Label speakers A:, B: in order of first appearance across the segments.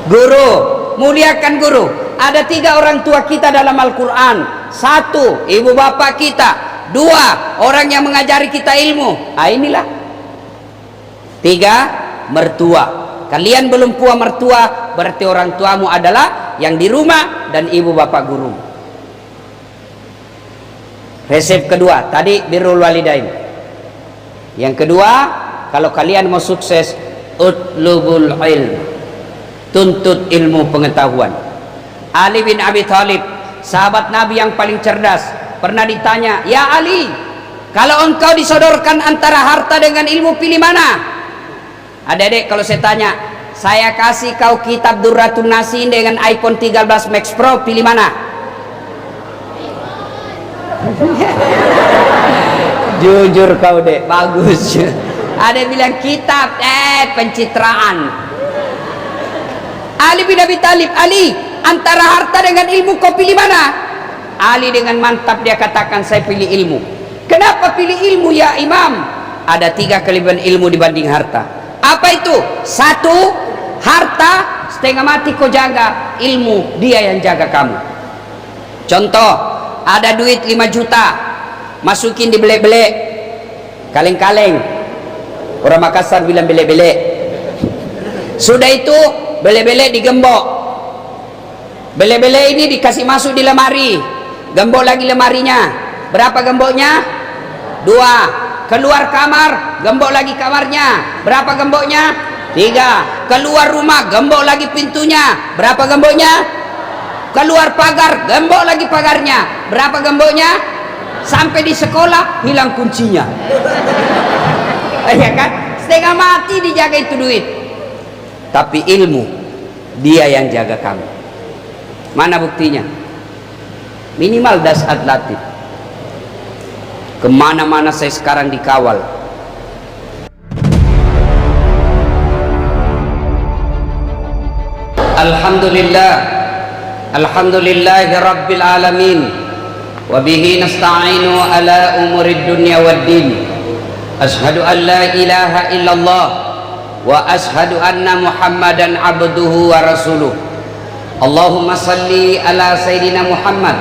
A: Guru, muliakan guru. Ada 3 orang tua kita dalam Al-Quran. 1, ibu bapak kita. 2, orang yang mengajari kita ilmu. Inilah. 3, mertua. Kalian belum puas mertua, berarti orang tuamu adalah yang di rumah dan ibu bapak guru. Resep kedua, tadi birrul walidain. Yang kedua, kalau kalian mau sukses, utlubul ilm, tuntut ilmu pengetahuan. Ali bin Abi Thalib, sahabat Nabi yang paling cerdas, pernah ditanya, "Ya Ali, kalau engkau disodorkan antara harta dengan ilmu, pilih mana?" Adik-adik, kalau saya tanya, saya kasih kau kitab Durratun Nasin dengan iPhone 13 Max Pro, pilih mana? Jujur kau dek, bagus. Ada yang bilang kitab, pencitraan. Ali bin Abi Thalib, Ali, antara harta dengan ilmu kau pilih mana? Ali dengan mantap dia katakan, saya pilih ilmu. Kenapa pilih ilmu ya Imam? Ada 3 kelebihan ilmu dibanding harta. Apa itu? 1, harta setengah mati kau jaga, ilmu dia yang jaga kamu. Contoh, ada duit 5 juta, masukin di belek-belek, kaleng-kaleng. Orang Makassar bilang belek-belek. Sudah itu belek-belek digembok. Belek-belek ini dikasih masuk di lemari, gembok lagi lemarinya. Berapa gemboknya? 2. Keluar kamar, gembok lagi kamarnya. Berapa gemboknya? 3. Keluar rumah, gembok lagi pintunya. Berapa gemboknya? Keluar pagar, gembok lagi pagarnya. Berapa gemboknya? Sampai di sekolah hilang kuncinya. Ya kan? Setengah mati dijaga itu duit. Tapi ilmu, dia yang jaga kamu. Mana buktinya? Minimal dasar latif. Kemana-mana saya sekarang dikawal. Alhamdulillah, alhamdulillahi rabbil alamin, wabihi nasta'inu ala umurid dunya waddin. Ashhadu an la ilaha illallah wa ashhadu anna muhammadan abduhu wa rasuluh. Allahumma salli ala sayyidina Muhammad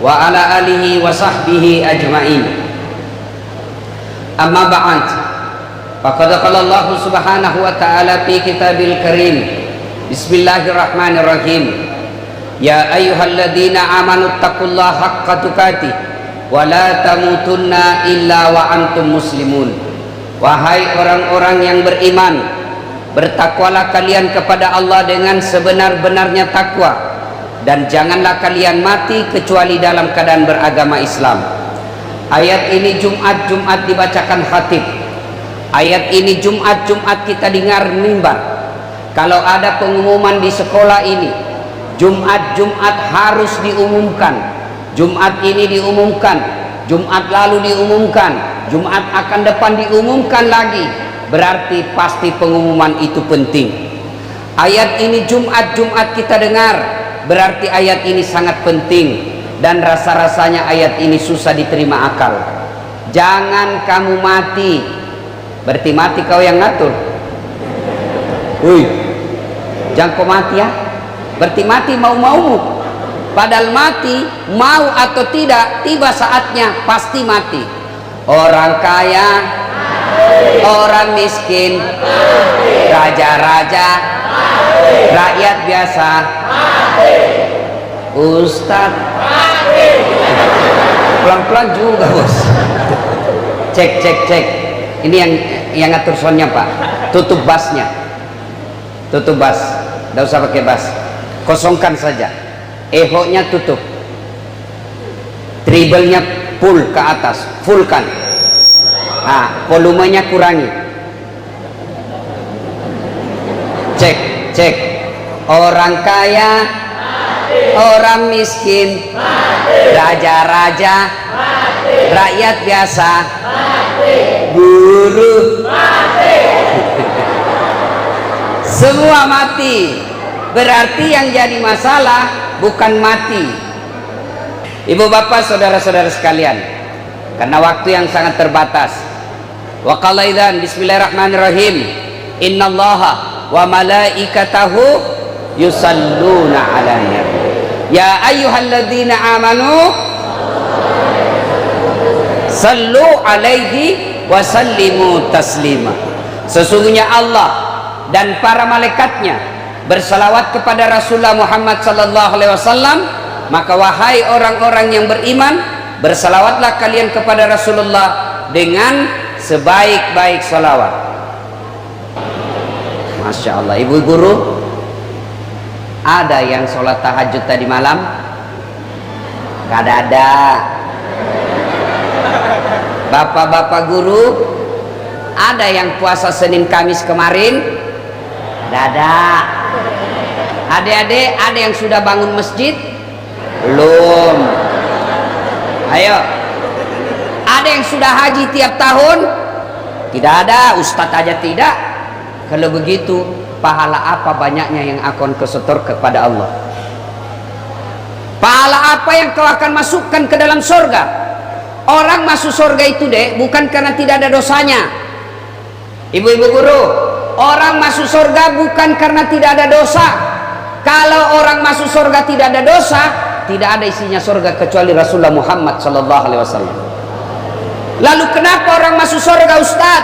A: wa ala alihi wa sahbihi ajma'in. Amma ba'd, faqad qala Allah subhanahu wa ta'ala fi kitabil karim, bismillahirrahmanirrahim, ya ayyuhalladzina amanu taqullaha haqqa tuqatih wa la tamutunna illa wa antum muslimun. Wahai orang-orang yang beriman, bertakwalah kalian kepada Allah dengan sebenar-benarnya takwa, dan janganlah kalian mati kecuali dalam keadaan beragama Islam. Ayat ini Jumat-Jumat dibacakan khatib. Ayat ini Jumat-Jumat kita dengar mimbar. Kalau ada pengumuman di sekolah ini, Jumat-Jumat harus diumumkan. Jumat ini diumumkan, Jumat lalu diumumkan, Jumat akan depan diumumkan lagi. Berarti pasti pengumuman itu penting. Ayat ini Jumat-Jumat kita dengar, berarti ayat ini sangat penting, dan rasa-rasanya ayat ini susah diterima akal. Jangan kamu mati, berarti mati kau yang ngatur. Jangan kau mati ya, berarti mati mau-maumu. Padahal mati, mau atau tidak, tiba saatnya pasti mati. Orang kaya, orang miskin, raja-raja, rakyat biasa, Ustadz, pelan-pelan juga bos. Cek. Ini yang ngatur soundnya pak. Tutup bassnya, tutup bass. Tidak usah pakai bass, kosongkan saja. Echo-nya tutup, treble-nya full ke atas, fullkan. Nah, volumenya kurangi. Cek. Orang kaya, orang miskin, raja-raja, rakyat biasa, guru, semua mati. Berarti yang jadi masalah bukan mati. Ibu bapak, saudara-saudara sekalian, karena waktu yang sangat terbatas, wa qala idzan bismillahirrahmanirrahim, innallaha wa malaikatahu yusalluna 'alan nabi. Ya ayyuhalladzina amanu sallu alaihi wa sallimu taslima. Sesungguhnya Allah dan para malaikatnya bersalawat kepada Rasulullah Muhammad sallallahu alaihi wasallam, maka wahai orang-orang yang beriman, bersalawatlah kalian kepada Rasulullah dengan sebaik-baik salawat. Masya Allah. Ibu guru, ada yang sholat tahajud tadi malam? Gak ada. Bapak-bapak guru, ada yang puasa Senin Kamis kemarin? Gak ada. Adik-adik, ada yang sudah bangun masjid? Belum. Ayo. Ada yang sudah haji tiap tahun? Tidak ada. Ustadz aja tidak. Kalau begitu, pahala apa banyaknya yang akan kesetor kepada Allah? Pahala apa yang kau akan masukkan ke dalam surga? Orang masuk surga itu dek, bukan karena tidak ada dosanya. Ibu-ibu guru, orang masuk surga bukan karena tidak ada dosa. Kalau orang masuk surga tidak ada dosa, tidak ada isinya surga kecuali Rasulullah Muhammad sallallahu alaihi wasallam. Lalu kenapa orang masuk surga, Ustaz?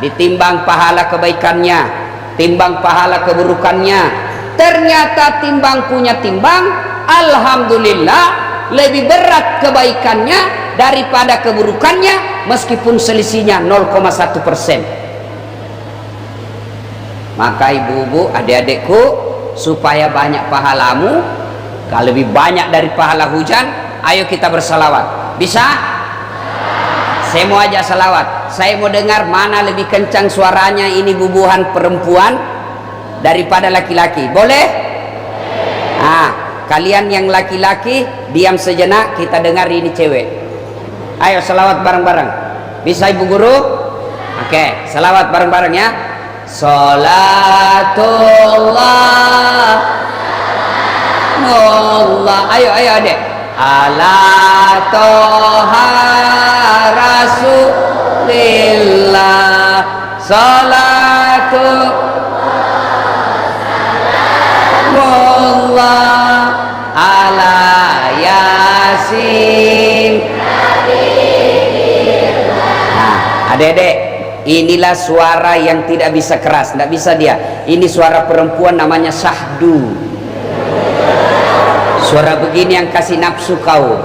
A: Ditimbang pahala kebaikannya, timbang pahala keburukannya. Ternyata timbang punya timbang, alhamdulillah lebih berat kebaikannya daripada keburukannya, meskipun selisihnya 0,1%. Maka ibu-ibu, adik-adikku, supaya banyak pahalamu, kalau lebih banyak dari pahala hujan, ayo kita bersalawat. Bisa? Saya mau ajak salawat. Saya mau dengar mana lebih kencang suaranya ini bubuhan perempuan daripada laki-laki. Boleh? Nah, kalian yang laki-laki diam sejenak, kita dengar ini cewek. Ayo salawat bareng-bareng. Bisa ibu guru? Oke, salawat bareng-bareng ya. Salatullah Allah. Ayo adek. Ala toha rasulillah. Salatu Allah ala yasin. Nah, adek-adek, inilah suara yang tidak bisa keras, tidak bisa dia. Ini suara perempuan, namanya syahdu. Suara begini yang kasih nafsu kau.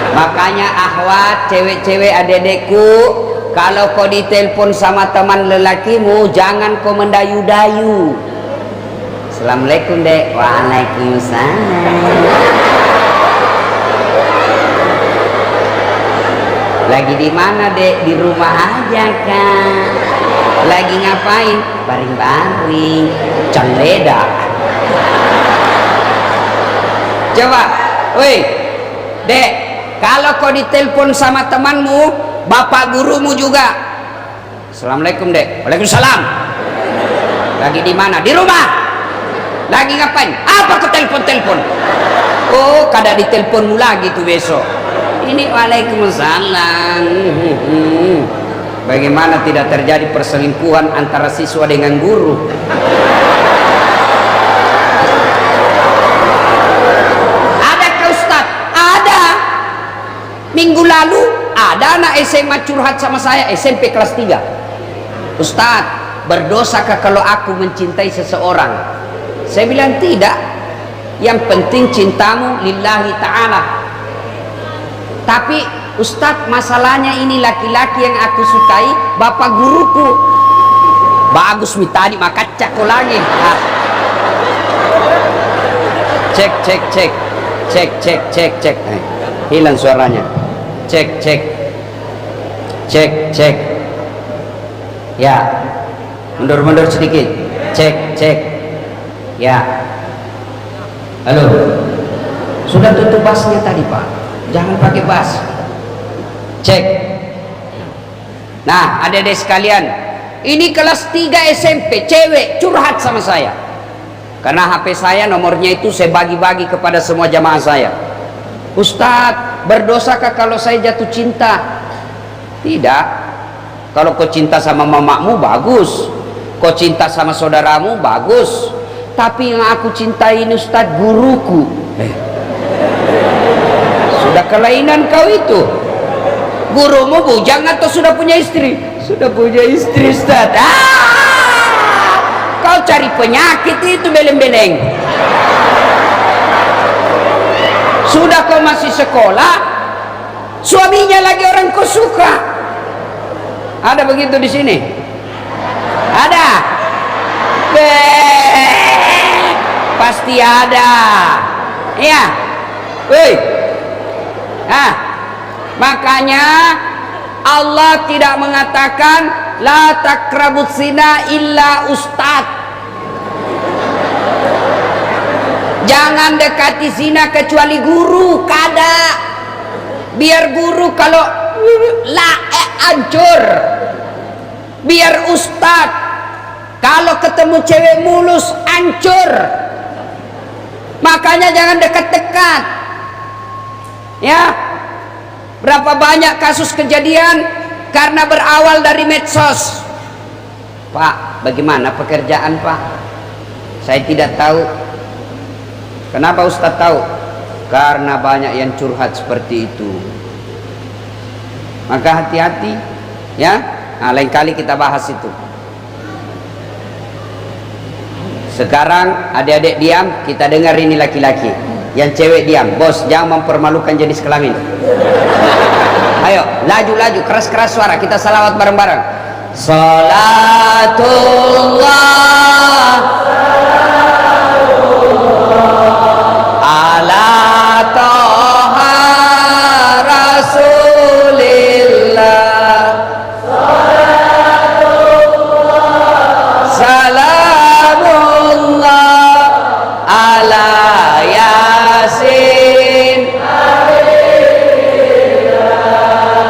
A: Makanya ahwat, cewek-cewek, adek-adekku, kalau kau ditelepon sama teman lelakimu, jangan kau mendayu-dayu. Assalamualaikum dek. Waalaikumsalam. Lagi di mana dek? Di rumah aja kan. Lagi ngapain? Baring-baring, celeda. Coba, woi, dek, kalau kau ditelepon sama temanmu, bapak gurumu juga. Assalamualaikum dek. Waalaikumsalam. Lagi di mana? Di rumah. Lagi ngapain? Apa kau telepon-telepon? Oh, kada diteleponmu lagi tuh besok. Ini waalaikumsalam. Bagaimana tidak terjadi perselingkuhan antara siswa dengan guru? Adakah Ustaz? Ada. Minggu lalu ada anak SMA curhat sama saya, SMP kelas 3. Ustaz, berdosakah kalau aku mencintai seseorang? Saya bilang tidak. Yang penting cintamu lillahi ta'ala. Tapi Ustadz, masalahnya ini laki-laki yang aku sukai bapak guruku. Bagus mitadi maka cakko lagi. Cek. Hilang suaranya. Cek. Ya, mundur sedikit. Cek. Ya. Halo. Sudah tutup bassnya tadi Pak. Jangan pakai bass. Cek. Nah, adik-adik sekalian, ini kelas 3 SMP, cewek curhat sama saya. Karena HP saya nomornya itu saya bagi-bagi kepada semua jamaah saya. Ustadz, berdosakah kalau saya jatuh cinta? Tidak. Kalau kau cinta sama mamamu bagus. Kau cinta sama saudaramu, bagus. Tapi yang aku cintai ini Ustaz, guruku. Sudah kelainan kau itu. Gurumu bujang atau sudah punya istri? Sudah punya istri Ustaz. Kau cari penyakit itu beleng-beleng. Sudah kau masih sekolah, suaminya lagi orang kau suka. Ada begitu di sini? Ada? Pasti ada. Iya. Woi. Makanya Allah tidak mengatakan la takrabus zina illa ustad. Jangan dekati zina kecuali guru, kada. Biar guru kalau hancur. Biar ustad kalau ketemu cewek mulus hancur. Makanya jangan dekat-dekat. Ya. Berapa banyak kasus kejadian karena berawal dari medsos. Pak, bagaimana pekerjaan Pak? Saya tidak tahu. Kenapa Ustaz tahu? Karena banyak yang curhat seperti itu. Maka hati-hati, ya. Nah, lain kali kita bahas itu. Sekarang adik-adik diam, kita dengar ini laki-laki. Yang cewek diam. Bos, jangan mempermalukan jenis kelamin. Ayo, laju-laju, keras-keras suara. Kita salawat bareng-bareng. Salatullah ala toha rasulillah. Salamullah ala yasin.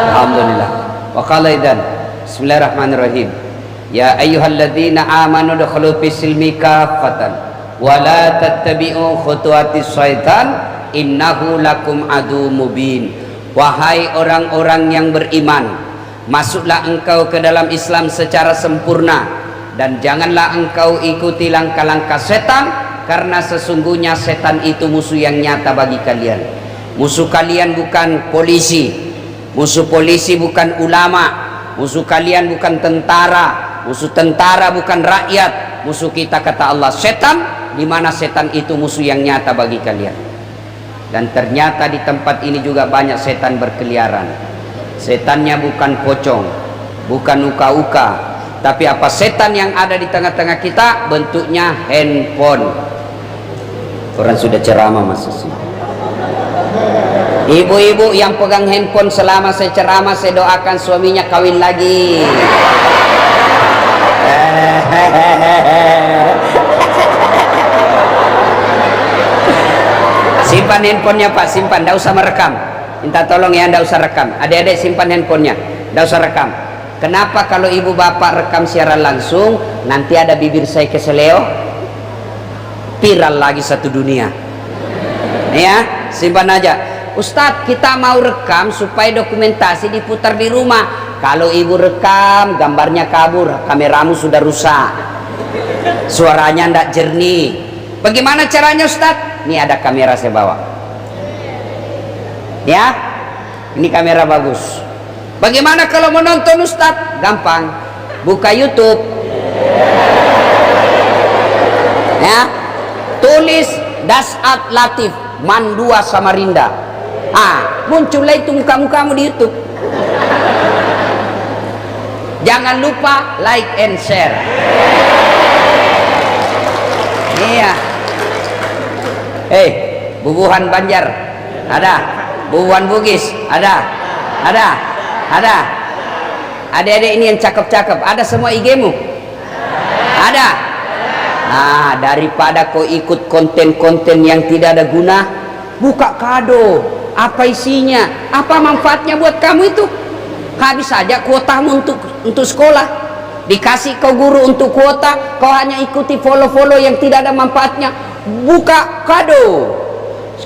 A: Alhamdulillah. Wa qala idzan. Bismillahirrahmanirrahim. Ya ayyuhalladzina amanu dukhulu fis silmi kaffatan wa la tattabi'u khutuwatis syaitan innahu lakum adu mubin. Wahai orang-orang yang beriman, masuklah engkau ke dalam Islam secara sempurna dan janganlah engkau ikuti langkah-langkah setan, karena sesungguhnya setan itu musuh yang nyata bagi kalian. Musuh kalian bukan polisi, musuh polisi bukan ulama, musuh kalian bukan tentara, musuh tentara bukan rakyat. Musuh kita, kata Allah, setan, di mana setan itu musuh yang nyata bagi kalian. Dan ternyata di tempat ini juga banyak setan berkeliaran. Setannya bukan pocong, bukan uka-uka, tapi apa setan yang ada di tengah-tengah kita? Bentuknya handphone. Orang sudah ceramah masuk sini. Ibu-ibu yang pegang handphone selama saya ceramah, saya doakan suaminya kawin lagi. Simpan handphonenya Pak, simpan, tidak usah merekam. Minta tolong ya, tidak usah rekam. Adik-adik simpan handphonenya, tidak usah rekam. Kenapa kalau ibu bapak rekam siaran langsung, nanti ada bibir saya keseleo, viral lagi satu dunia. Ya, simpan aja. Ustadz, kita mau rekam supaya dokumentasi diputar di rumah. Kalau ibu rekam, gambarnya kabur, kameramu sudah rusak, suaranya tidak jernih. Bagaimana caranya Ustadz? Ini ada kamera saya bawa. Ya, ini kamera bagus. Bagaimana kalau menonton Ustadz? Gampang, buka YouTube. Ya, tulis Dasat Latif Mandua Samarinda. Muncullah itu muka-mukamu di YouTube. Jangan lupa like and share. Iya. Bubuhan Banjar ada, Bubuhan Bugis ada. Adik-adik ini yang cakep-cakep, ada semua IG-mu? Ada. Nah, daripada kau ikut konten-konten yang tidak ada guna, buka kado. Apa isinya? Apa manfaatnya buat kamu itu? Habis saja kuotamu untuk sekolah. Dikasih kau guru untuk kuota, kau hanya ikuti follow-follow yang tidak ada manfaatnya. Buka kado,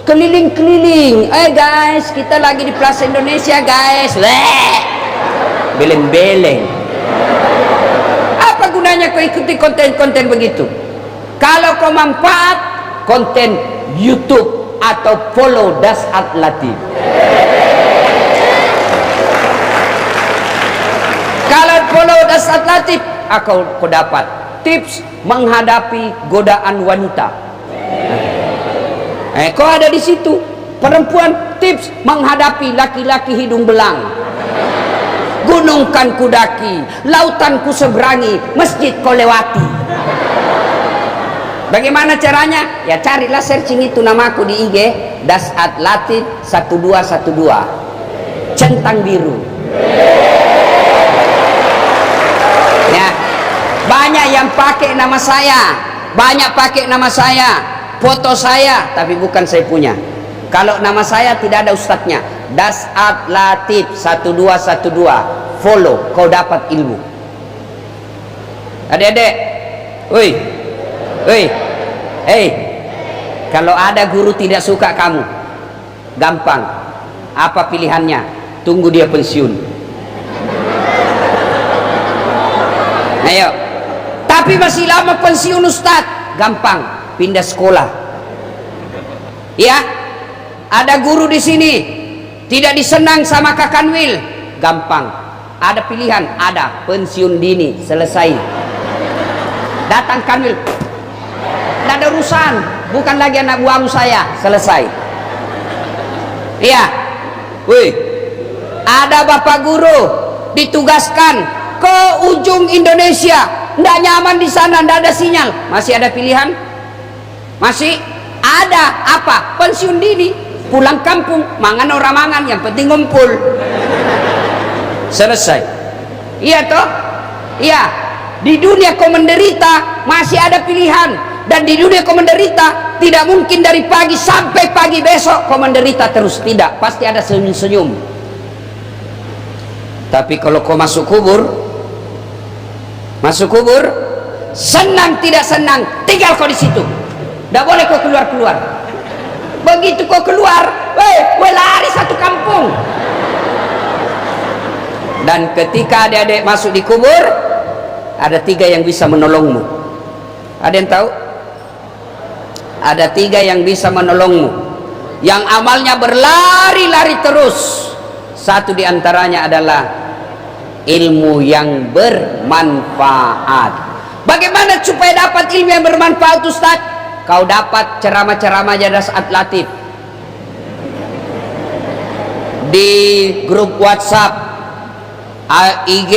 A: keliling-keliling. Guys, kita lagi di Plaza Indonesia guys. Beleng-beleng. Apa Apa gunanya kau ikuti konten-konten begitu? Kalau kau manfaat konten YouTube atau follow Dasat Latif. Kalau follow Dasat Latif, kau dapat tips menghadapi godaan wanita. Kau ada di situ. Perempuan, tips menghadapi laki-laki hidung belang. Gunung kan ku daki, lautan ku seberangi, masjid kau lewati. Bagaimana caranya? Ya carilah, searching itu namaku di IG, Dasat Latif 1212, centang biru. Ya, banyak yang pakai nama saya, banyak pakai nama saya, foto saya, tapi bukan saya punya. Kalau nama saya tidak ada ustadznya. Dasat Latif 1212, follow, kau dapat ilmu. Adik-adik, woi, kalau ada guru tidak suka kamu, gampang. Apa pilihannya? Tunggu dia pensiun. Ayo. Tapi masih lama pensiun ustadz, gampang, pindah sekolah. Ya, ada guru di sini tidak disenang sama Kak Kanwil, gampang. Ada pilihan, ada pensiun dini, selesai. Datang Kanwil, tidak ada urusan, bukan lagi anak buahmu saya, selesai. Iya, wih, ada bapak guru ditugaskan ke ujung Indonesia, tidak nyaman di sana, tidak ada sinyal, masih ada pilihan, masih ada apa? Pensiun dini, pulang kampung, mangan orang mangan, yang penting ngumpul, selesai. Iya toh, iya. Di dunia kau menderita masih ada pilihan, dan di dunia kau menderita tidak mungkin dari pagi sampai pagi besok kau menderita terus, tidak, pasti ada senyum-senyum. Tapi kalau kau masuk kubur, senang tidak senang, tinggal kau di situ, tidak boleh kau keluar. Begitu kau keluar, lari satu kampung. Dan ketika adik-adik masuk di kubur, ada 3 yang bisa menolongmu. Ada yang tahu? Ada 3 yang bisa menolongmu, yang amalnya berlari-lari terus. Satu diantaranya adalah ilmu yang bermanfaat. Bagaimana supaya dapat ilmu yang bermanfaat, Ustaz? Kau dapat ceramah-ceramah Dasat Latif di grup WhatsApp, IG,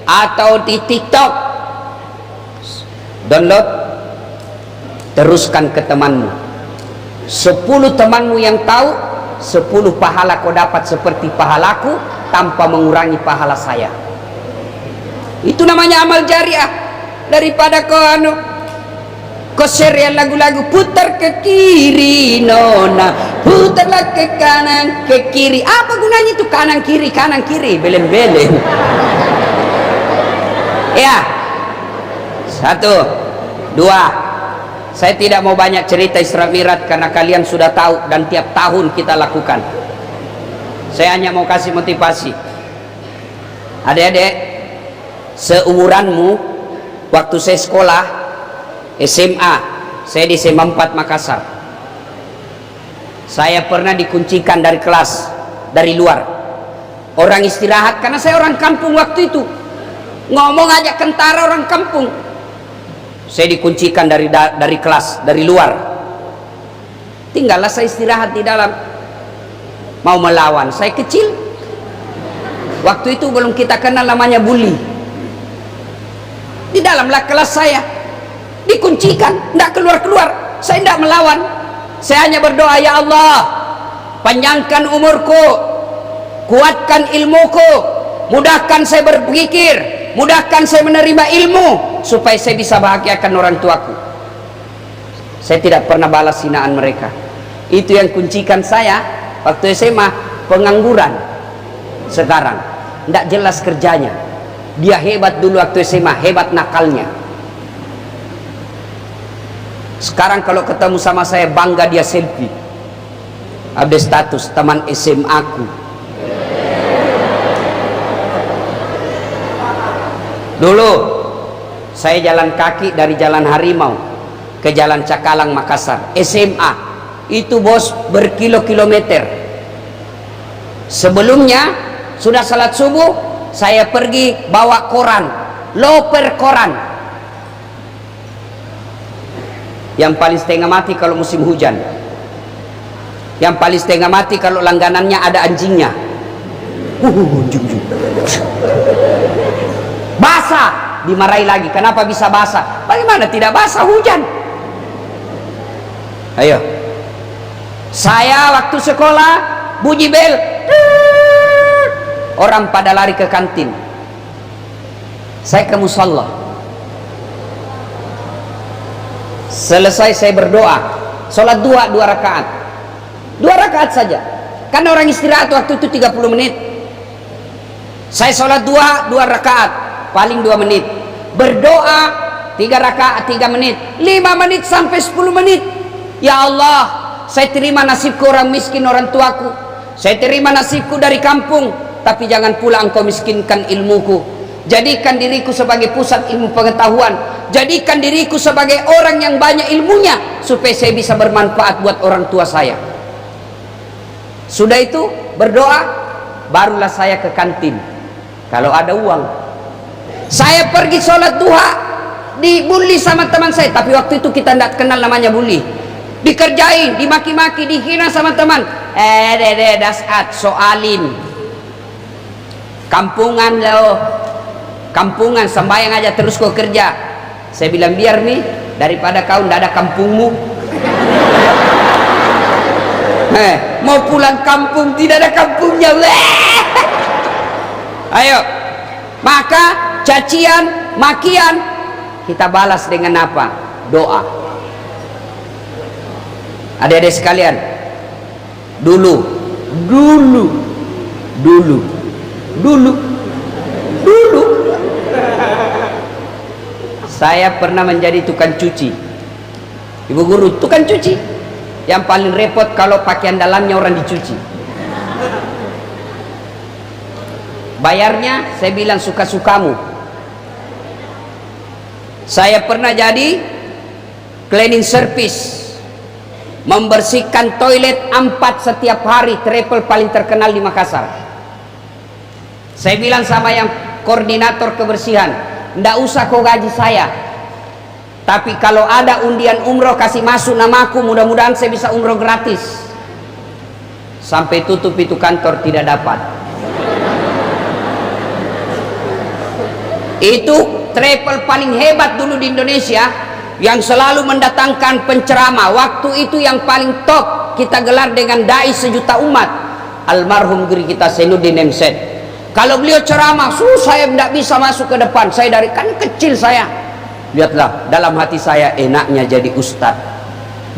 A: atau di TikTok. Download, teruskan ke temanmu. 10 temanmu yang tahu, 10 pahala kau dapat seperti pahalaku tanpa mengurangi pahala saya. Itu namanya amal jariah. Daripada kau share lagu-lagu, putar ke kiri nona, putarlah ke kanan, ke kiri. Apa gunanya itu kanan kiri, belen-belen. Ya, 1, 2. Saya tidak mau banyak cerita Isra Mi'raj karena kalian sudah tahu dan tiap tahun kita lakukan. Saya hanya mau kasih motivasi. Adik-adik, seumuranmu, waktu saya sekolah SMA, saya di SMA 4 Makassar, saya pernah dikuncikan dari kelas, dari luar. Orang istirahat, karena saya orang kampung waktu itu, ngomong aja kentara orang kampung. Saya dikuncikan dari kelas, dari luar. Tinggallah saya istirahat di dalam, mau melawan. Saya kecil, waktu itu belum kita kenal namanya bully. Di dalamlah kelas saya dikuncikan, tidak keluar-keluar. Saya tidak melawan, saya hanya berdoa, ya Allah, panjangkan umurku, kuatkan ilmuku, mudahkan saya berpikir, mudahkan saya menerima ilmu, supaya saya bisa bahagiakan orang tuaku. Saya tidak pernah balas hinaan mereka. Itu yang kuncikan saya waktu SMA. Pengangguran sekarang tidak jelas kerjanya. Dia hebat dulu waktu SMA, hebat nakalnya. Sekarang kalau ketemu sama saya, bangga dia selfie, update status teman SMA aku. Dulu Saya jalan kaki dari Jalan Harimau ke Jalan Cakalang Makassar. SMA itu bos berkilo-kilometer. Sebelumnya sudah salat subuh, saya pergi bawa koran, loper koran. Yang paling setengah mati kalau musim hujan, yang paling setengah mati kalau langganannya ada anjingnya. Basah, dimarahi lagi. Kenapa bisa basah? Bagaimana tidak basah hujan? Ayo, saya waktu sekolah bunyi bel, orang pada lari ke kantin. Saya ke musalla. Selesai saya berdoa, sholat dua rakaat. 2 rakaat saja, karena orang istirahat waktu itu 30 menit. Saya sholat 2 rakaat, paling 2 menit. Berdoa 3 rakaat 3 menit, 5 menit sampai 10 menit. Ya Allah, saya terima nasibku orang miskin orang tuaku, saya terima nasibku dari kampung, tapi jangan pula engkau miskinkan ilmuku. Jadikan diriku sebagai pusat ilmu pengetahuan, jadikan diriku sebagai orang yang banyak ilmunya, supaya saya bisa bermanfaat buat orang tua saya. Sudah itu berdoa, barulah saya ke kantin kalau ada uang. Saya pergi sholat duha, dibully sama teman saya, tapi waktu itu kita tidak kenal namanya bully. Dikerjain, dimaki-maki, dihina sama teman. Dasat soalin kampungan loh, kampungan, sembahyang aja terus kau kerja. Saya bilang biar nih, daripada kau tidak ada kampungmu. Mau pulang kampung tidak ada kampungnya. Ayo, maka cacian, makian kita balas dengan apa? Doa. Adik-adik sekalian, dulu saya pernah menjadi tukang cuci. Ibu guru, tukang cuci yang paling repot kalau pakaian dalamnya orang dicuci. Bayarnya saya bilang suka-sukamu. Saya pernah jadi cleaning service, membersihkan toilet 4 setiap hari, travel paling terkenal di Makassar. Saya bilang sama yang koordinator kebersihan, ndak usah kau gaji saya, tapi kalau ada undian umroh kasih masuk namaku, mudah-mudahan saya bisa umroh gratis. Sampai tutup itu kantor tidak dapat. Itu travel paling hebat dulu di Indonesia, yang selalu mendatangkan penceramah. Waktu itu yang paling top kita gelar dengan dai sejuta umat, almarhum guru kita Sainuddin Emset. Kalau beliau ceramah, saya tidak bisa masuk ke depan. Saya dari kan kecil saya. Lihatlah, dalam hati saya enaknya jadi ustadz,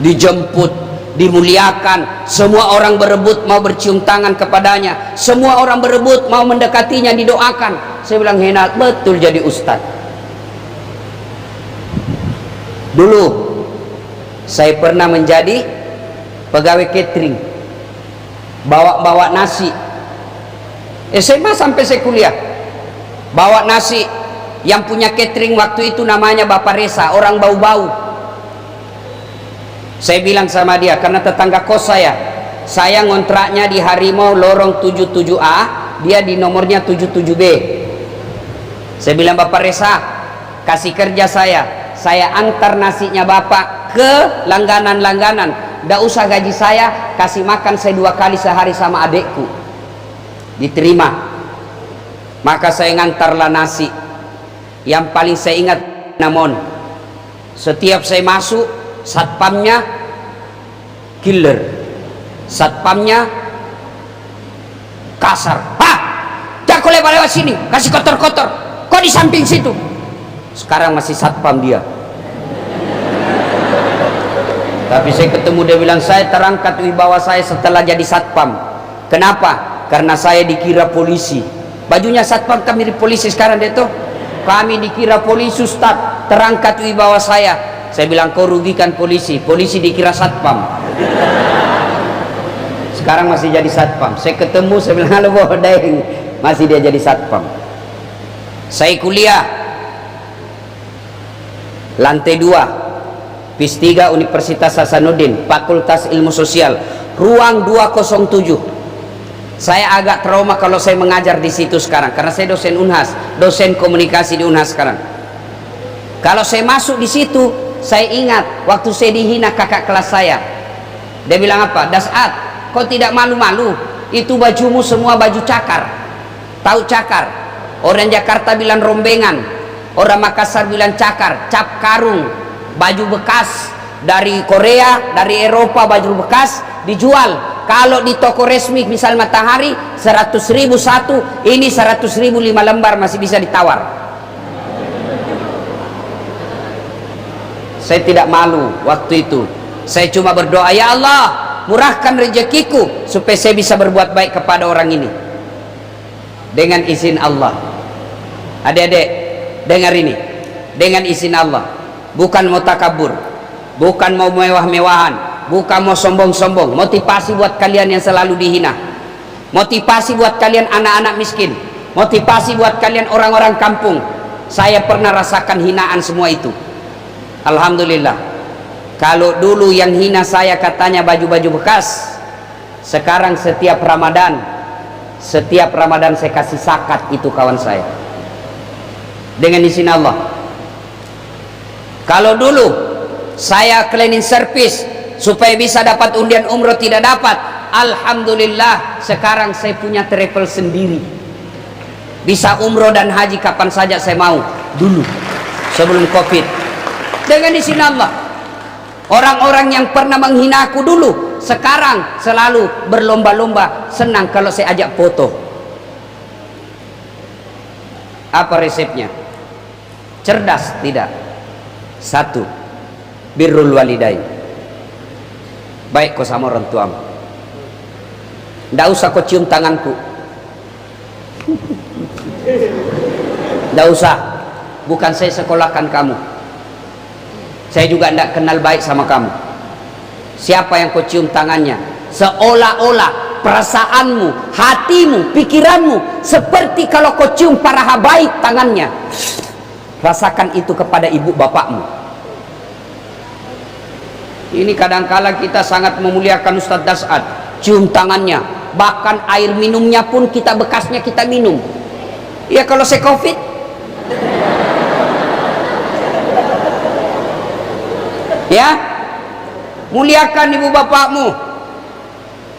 A: dijemput, dimuliakan, semua orang berebut mau bercium tangan kepadanya, semua orang berebut mau mendekatinya, didoakan. Saya bilang enak betul jadi ustadz. Dulu saya pernah menjadi pegawai catering, bawa nasi. SMA sampai saya kuliah, bawa nasi. Yang punya catering waktu itu namanya Bapak Resa, orang bau-bau. Saya bilang sama dia, karena tetangga kos saya ngontraknya di Harimau lorong 77A, dia di nomornya 77B. Saya bilang, Bapak Resa, kasih kerja saya antar nasinya Bapak ke langganan-langganan, nggak usah gaji saya, kasih makan saya 2 kali sehari sama adekku. Diterima. Maka saya ngantarlah nasi. Yang paling saya ingat, namun setiap saya masuk, satpamnya killer, satpamnya kasar. Jangan kau lewat sini, kasih kotor-kotor, kau di samping situ. Sekarang masih satpam dia. Tapi saya ketemu, dia bilang, saya terangkat wibawa saya setelah jadi satpam. Kenapa? Karena saya dikira polisi. Bajunya satpam kan mirip polisi sekarang dia tuh. Kami dikira polisi, Ustaz, terangkat wibawa saya. Saya bilang, kau rugikan polisi, polisi dikira satpam. Sekarang masih jadi satpam. Saya ketemu, saya bilang, halo bodeng, masih dia jadi satpam. Saya kuliah lantai 2, PIS 3 Universitas Hasanuddin, Fakultas Ilmu Sosial, ruang 207. Saya agak trauma kalau saya mengajar di situ sekarang, karena saya dosen Unhas, dosen komunikasi di Unhas sekarang. Kalau saya masuk di situ, saya ingat waktu saya dihina kakak kelas saya. Dia bilang apa? Dasat, kau tidak malu-malu? Itu bajumu semua baju cakar. Tahu cakar? Orang Jakarta bilang rombengan, orang Makassar bilang cakar, cap karung, baju bekas dari Korea, dari Eropa, baju bekas dijual. Kalau di toko resmi misal Matahari 100.000 satu, ini 100.000 5 lembar masih bisa ditawar. Saya tidak malu waktu itu. Saya cuma berdoa, ya Allah, murahkan rezekiku supaya saya bisa berbuat baik kepada orang ini. Dengan izin Allah. Adik-adik, dengar ini. Dengan izin Allah. Bukan mau takabur, bukan mau mewah-mewahan, bukan mau sombong-sombong. Motivasi buat kalian yang selalu dihina, motivasi buat kalian anak-anak miskin, motivasi buat kalian orang-orang kampung. Saya pernah rasakan hinaan semua itu. Alhamdulillah. Kalau dulu yang hina saya katanya baju-baju bekas, sekarang setiap Ramadan saya kasih zakat itu kawan saya. Dengan izin Allah. Kalau dulu saya cleaning service supaya bisa dapat undian umroh tidak dapat, alhamdulillah sekarang saya punya travel sendiri, bisa umroh dan haji kapan saja saya mau. Dulu sebelum Covid, dengan izin Allah. Orang-orang yang pernah menghina aku dulu sekarang selalu berlomba-lomba senang kalau saya ajak foto. Apa resepnya? Cerdas? Tidak. 1, birrul walidain, baik kau sama orang tuamu. Tidak usah kau cium tanganku, tidak usah. Bukan saya sekolahkan kamu, saya juga tidak kenal baik sama kamu. Siapa yang kau cium tangannya? Seolah-olah perasaanmu, hatimu, pikiranmu seperti kalau kau cium para habaib tangannya. Rasakan itu kepada ibu bapakmu. Ini kadangkala kita sangat memuliakan Ustadz Dasat, cium tangannya, bahkan air minumnya pun kita bekasnya kita minum. Ya kalau saya Covid, ya, muliakan ibu bapakmu.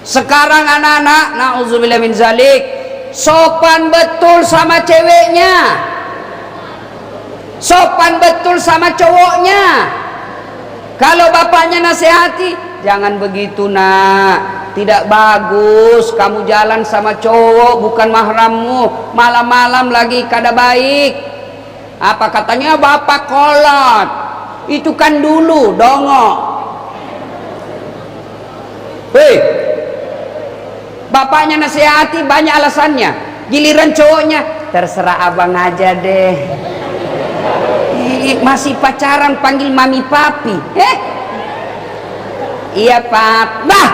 A: Sekarang anak-anak, na'udzubillah min zalik, sopan betul sama ceweknya, sopan betul sama cowoknya. Kalau bapaknya nasihati, jangan begitu nak, tidak bagus kamu jalan sama cowok bukan mahrammu, malam-malam lagi kada baik. Apa katanya? Bapak kolot. Itu kan dulu dongok. Hei, bapaknya nasihati banyak alasannya, giliran cowoknya terserah abang aja deh. Masih pacaran panggil mami papi. Iya pap. Bah,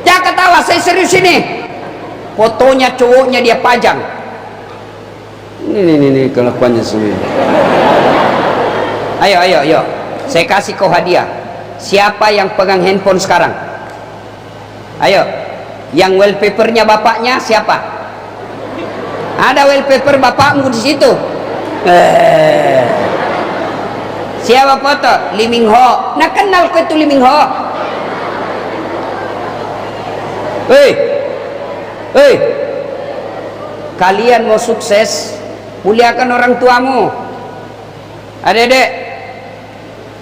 A: jangan ketawa, saya serius ini. Fotonya cowoknya dia pajang. Ini kelakuannya semua. Ayo, saya kasih kau hadiah. Siapa yang pegang handphone sekarang? Ayo, yang wallpapernya bapaknya siapa? Ada wallpaper bapakmu di situ? Siapa foto? Lee Min Ho. Nah kenal kau itu Lee Min Ho? Hei, kalian mau sukses, muliakan orang tuamu. Adik-adik,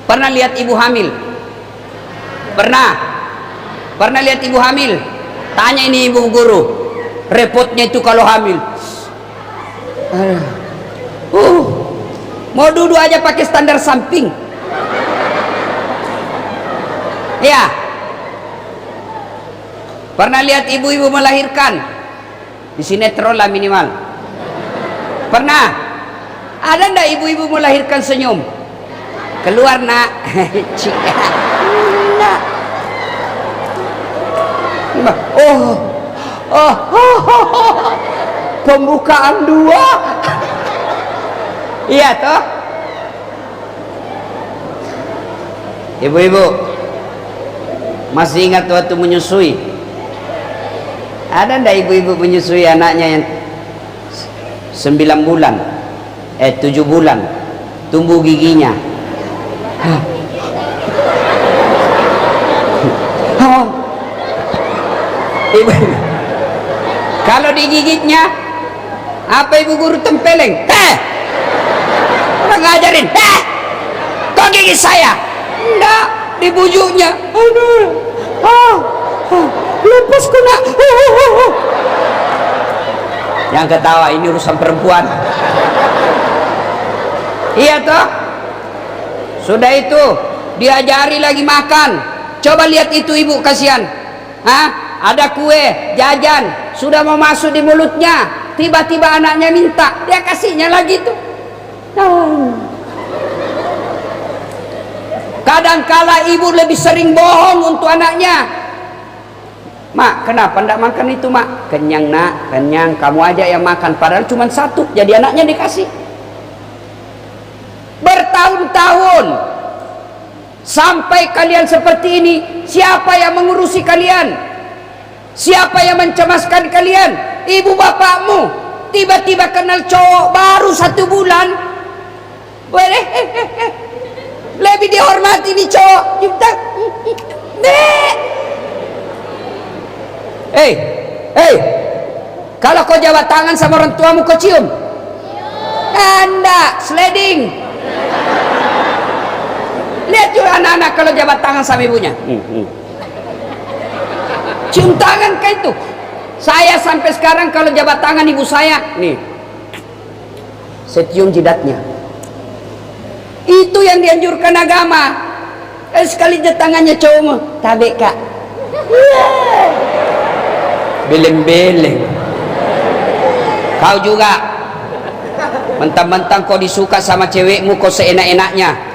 A: pernah lihat ibu hamil? Pernah lihat ibu hamil? Tanya ini ibu guru, repotnya itu kalau hamil. Mau duduk aja pakai standar samping. Ya. Pernah lihat ibu-ibu melahirkan? Di sinetron lah minimal. Pernah? Ada ndak ibu-ibu melahirkan senyum? Keluar nak. Nak. Pembukaan 2. Iya toh? Ibu-ibu masih ingat waktu menyusui? Ada ndak ibu-ibu menyusui anaknya yang 9 bulan 7 bulan tumbuh giginya? Ibu, kalau digigitnya apa ibu guru tempeleng? Orang ngajarin, kau gigit saya? Enggak, dibujuknya. Lepas kena. Yang ketawa ini urusan perempuan. Iya toh? Sudah itu diajari lagi makan. Coba lihat itu ibu, kasihan. Ada kue, jajan, sudah mau masuk di mulutnya, tiba-tiba anaknya minta, dia kasihnya lagi tuh. Kadangkala ibu lebih sering bohong untuk anaknya. Mak, kenapa ndak makan itu, mak? Kenyang nak, kenyang, kamu aja yang makan, padahal cuma satu, jadi anaknya dikasih. Bertahun-tahun sampai kalian seperti ini, siapa yang mengurusi kalian? Siapa yang mencemaskan kalian? Ibu bapakmu. Tiba-tiba kenal cowok baru 1 bulan, boleh lebih dihormati nih cowok. Kalau kau jabat tangan sama orang tuamu kau cium? Anda sliding. Lihat juga anak-anak kalau jabat tangan sama ibunya, cium tangan kayak itu. Saya sampai sekarang kalau jabat tangan ibu saya, nih, saya cium jidatnya. Itu yang dianjurkan agama. Sekali tangannya cowok, tabe kak, beleng-beleng. Kau juga mentang-mentang kau disuka sama cewekmu, kau seenak-enaknya.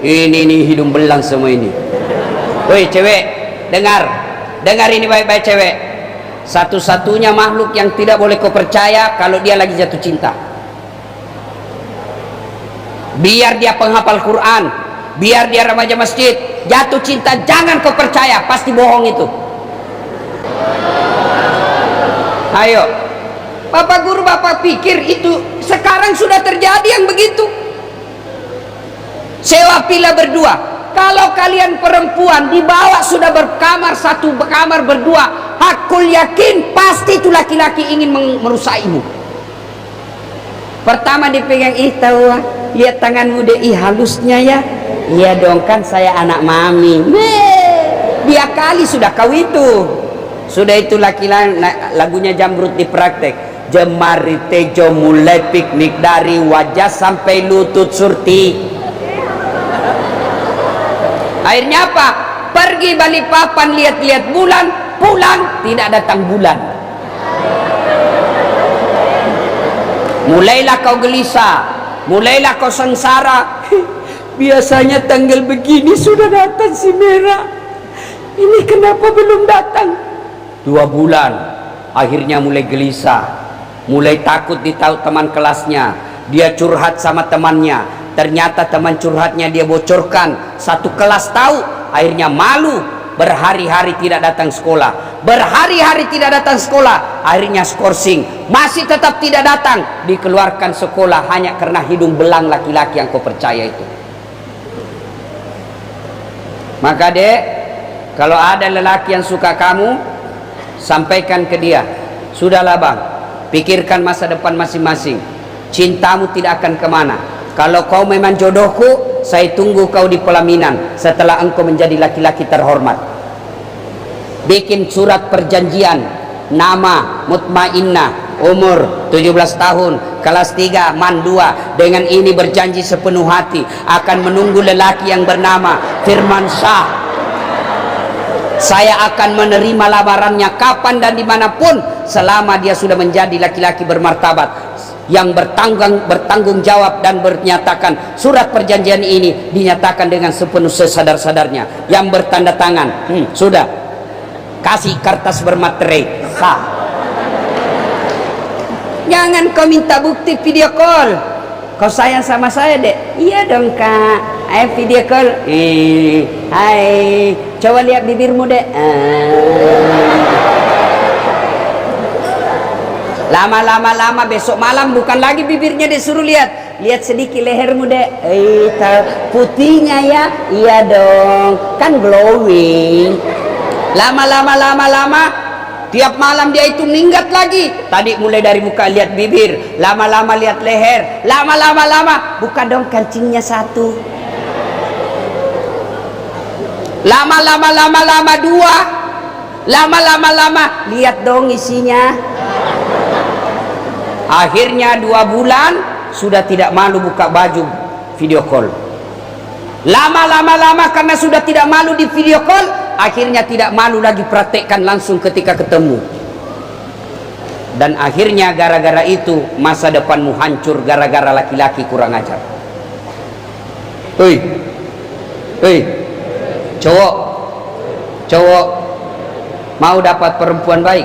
A: Ini hidung belang semua ini. Woi cewek, dengar ini baik-baik cewek. Satu-satunya makhluk yang tidak boleh kau percaya kalau dia lagi jatuh cinta. Biar dia penghafal Quran, biar dia remaja masjid, jatuh cinta jangan kau percaya, pasti bohong itu. Ayo, bapak guru, bapak pikir itu sekarang sudah terjadi yang begitu. Sewa villa berdua. Kalau kalian perempuan dibawa sudah berkamar, 1 kamar berdua, hakul yakin pasti itu laki-laki ingin merusak ibu. Pertama dipegang, tahu, lihat tanganmu deh, halusnya ya. Iya dong, kan saya anak mami. Dia kali sudah kau itu. Sudah itu laki-laki lagunya Jamrut dipraktek. Jemari tejo mulai piknik dari wajah sampai lutut surti. Akhirnya apa? Pergi Balikpapan lihat-lihat bulan, pulang tidak datang bulan. Mulailah kau gelisah, mulailah kau sengsara. Biasanya tanggal begini sudah datang si merah, ini kenapa belum datang? 2 bulan. Akhirnya mulai gelisah, mulai takut ditahu teman kelasnya. Dia curhat sama temannya, ternyata teman curhatnya dia bocorkan, 1 kelas tahu. Akhirnya malu, berhari-hari tidak datang sekolah, berhari-hari tidak datang sekolah. Akhirnya skorsing, masih tetap tidak datang, dikeluarkan sekolah hanya karena hidung belang laki-laki yang kau percaya itu. Maka dek, kalau ada lelaki yang suka kamu, sampaikan ke dia, sudahlah bang, pikirkan masa depan masing-masing, cintamu tidak akan kemana. Kalau kau memang jodohku, saya tunggu kau di pelaminan setelah engkau menjadi laki-laki terhormat. Bikin surat perjanjian, nama Mutmainnah, umur 17 tahun, kelas 3, man 2. Dengan ini berjanji sepenuh hati akan menunggu lelaki yang bernama Firman Shah. Saya akan menerima lamarannya kapan dan dimanapun selama dia sudah menjadi laki-laki bermartabat yang bertanggung jawab dan bernyatakan surat perjanjian ini dinyatakan dengan sepenuh sesadar-sadarnya, yang bertanda tangan. Sudah kasih kertas bermaterai, sah. Jangan kau minta bukti video call, kau sayang sama saya dek. Iya dong kak, video call. Hai, coba lihat bibirmu deh. Lama besok malam bukan lagi bibirnya disuruh lihat, lihat sedikit lehermu deh. Putihnya ya, iya dong, kan glowing. Lama tiap malam dia itu minggat lagi. Tadi mulai dari muka lihat bibir, lama-lama lihat leher, lama buka dong kancingnya satu. Lama dua, lama lihat dong isinya. Akhirnya 2 bulan sudah tidak malu buka baju video call. Lama karena sudah tidak malu di video call, akhirnya tidak malu lagi praktekkan langsung ketika ketemu. Dan akhirnya gara-gara itu masa depanmu hancur gara-gara laki-laki kurang ajar. Cowok mau dapat perempuan baik?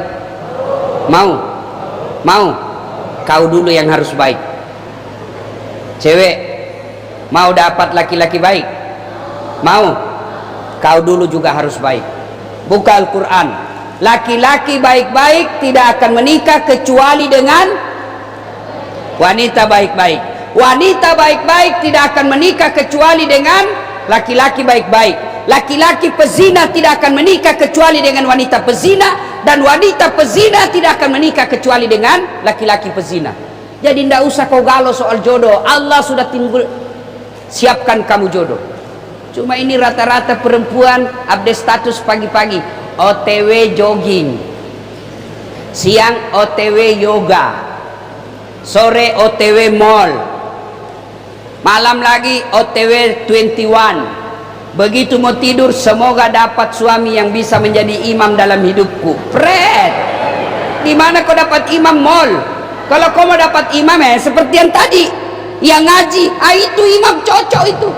A: Mau? Kau dulu yang harus baik. Cewek mau dapat laki-laki baik? Mau? Kau dulu juga harus baik. Buka Al-Quran. Laki-laki baik-baik tidak akan menikah kecuali dengan wanita baik-baik. Wanita baik-baik tidak akan menikah kecuali dengan laki-laki baik-baik. Laki-laki pezina tidak akan menikah kecuali dengan wanita pezina, dan wanita pezina tidak akan menikah kecuali dengan laki-laki pezina. Jadi tidak usah kau galau soal jodoh. Allah sudah siapkan kamu jodoh. Cuma ini rata-rata perempuan update status pagi-pagi OTW jogging, siang OTW yoga, sore OTW mall, malam lagi OTW 21. Begitu mau tidur, semoga dapat suami yang bisa menjadi imam dalam hidupku. Fred, di mana kau dapat imam mall? Kalau kau mau dapat imam seperti yang tadi, yang ngaji, itu imam cocok itu.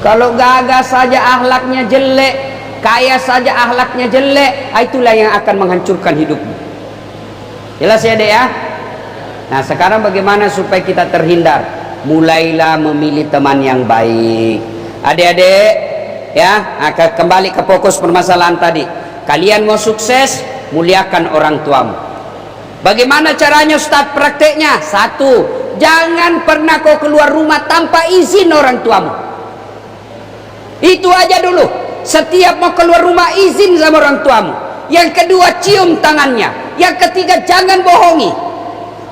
A: Kalau gagah saja akhlaknya jelek, kaya saja akhlaknya jelek, itulah yang akan menghancurkan hidupmu. Jelas ya dek ya? Nah sekarang bagaimana supaya kita terhindar? Mulailah memilih teman yang baik. Adik-adik ya, akan kembali ke fokus permasalahan tadi. Kalian mau sukses, muliakan orang tuamu. Bagaimana caranya Ustaz prakteknya? 1, jangan pernah kau keluar rumah tanpa izin orang tuamu. Itu aja dulu. Setiap mau keluar rumah izin sama orang tuamu. Yang kedua, cium tangannya. Yang ketiga, jangan bohongi.